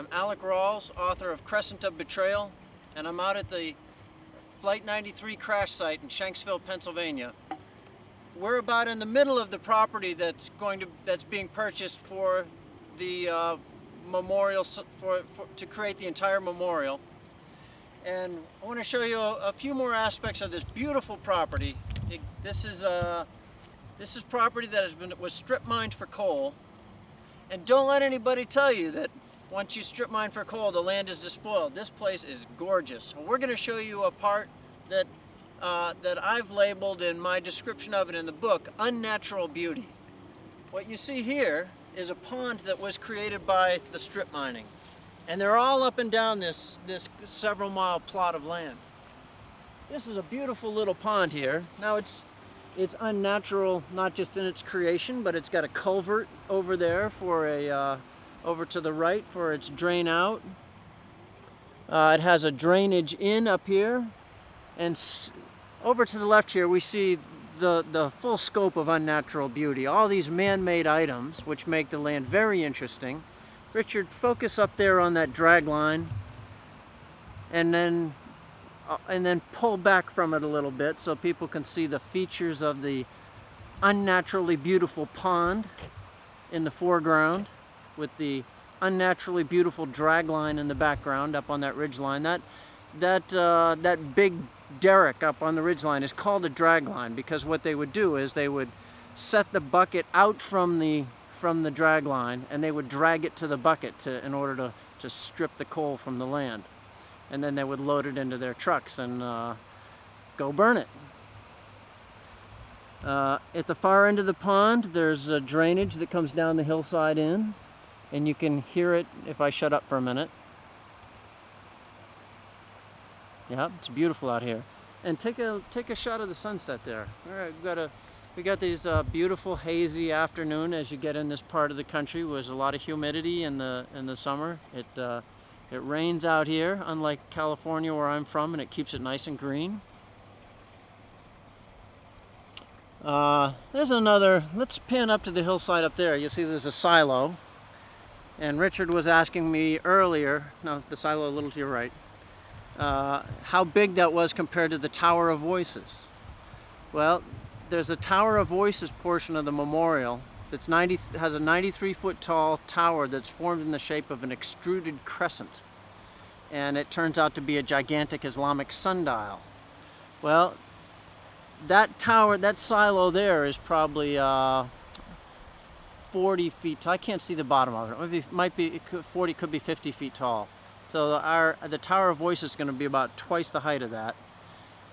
I'm Alec Rawls, author of Crescent of Betrayal, and I'm out at the Flight 93 crash site in Shanksville, Pennsylvania. We're about in the middle of the property that's being purchased for the memorial, to create the entire memorial. And I want to show you a few more aspects of this beautiful property. This is property that was strip mined for coal. And don't let anybody tell you that once you strip mine for coal, the land is despoiled. This place is gorgeous. And we're going to show you a part that I've labeled in my description of it in the book, unnatural beauty. What you see here is a pond that was created by the strip mining. And they're all up and down this several mile plot of land. This is a beautiful little pond here. Now it's unnatural, not just in its creation, but it's got a culvert over there for over to the right for its drain out. It has a drainage in up here, and over to the left here we see the full scope of unnatural beauty. All these man-made items which make the land very interesting. Richard, focus up there on that drag line, and then pull back from it a little bit so people can see the features of the unnaturally beautiful pond in the foreground with the unnaturally beautiful drag line in the background up on that ridge line. That big derrick up on the ridge line is called a drag line because what they would do is they would set the bucket out from the drag line, and they would drag it to the bucket in order to strip the coal from the land. And then they would load it into their trucks and go burn it. At the far end of the pond, there's a drainage that comes down the hillside in, and you can hear it if I shut up for a minute. Yeah, it's beautiful out here. And take a shot of the sunset there. All right, we got these beautiful hazy afternoon as you get in this part of the country. There's a lot of humidity in the summer. It rains out here, unlike California where I'm from, and it keeps it nice and green. There's another, let's pan up to the hillside up there. You'll see there's a silo. And Richard was asking me earlier, no, the silo a little to your right, how big that was compared to the Tower of Voices. Well, there's a Tower of Voices portion of the memorial that's has a 93-foot tall tower that's formed in the shape of an extruded crescent. And it turns out to be a gigantic Islamic sundial. Well, that tower, that silo there is probably 40 feet tall. I can't see the bottom of it. It could be 50 feet tall. So the Tower of Voices is going to be about twice the height of that.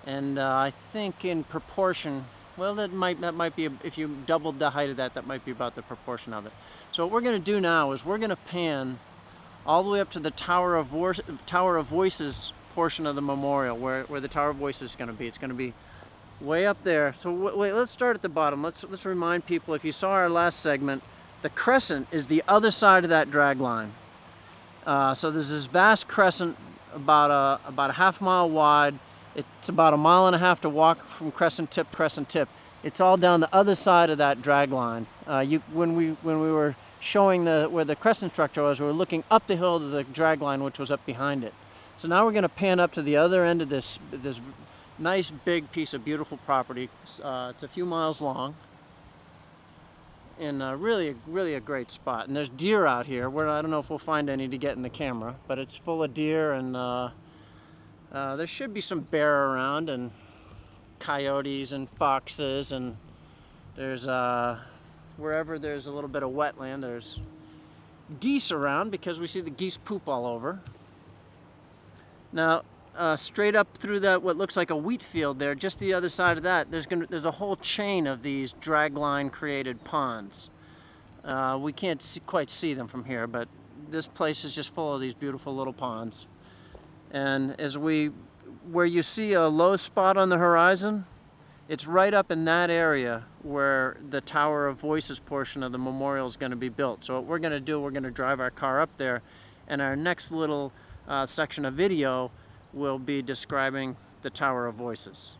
And I think in proportion, well, that might be, if you doubled the height of that might be about the proportion of it. So what we're going to do now is we're going to pan all the way up to the Tower of Voices portion of the memorial, where the Tower of Voices is going to be. It's going to be way up there. So wait, let's start at the bottom. Let's remind people, if you saw our last segment, the crescent is the other side of that drag line. So there's this vast crescent about a half mile wide. It's about a mile and a half to walk from crescent tip to crescent tip. It's all down the other side of that drag line. When we were showing where the crescent structure was, we were looking up the hill to the drag line, which was up behind it. So now we're going to pan up to the other end of this nice big piece of beautiful property. It's a few miles long, and really a great spot. And there's deer out here. I don't know if we'll find any to get in the camera, but it's full of deer, and there should be some bear around, and coyotes and foxes, and there's wherever there's a little bit of wetland, there's geese around because we see the geese poop all over. Now straight up through that what looks like a wheat field there, just the other side of that, there's a whole chain of these dragline created ponds. We can't quite see them from here, but this place is just full of these beautiful little ponds. And where you see a low spot on the horizon, it's right up in that area where the Tower of Voices portion of the memorial is going to be built. So what we're going to do, we're going to drive our car up there, and our next little section of video will be describing the Tower of Voices.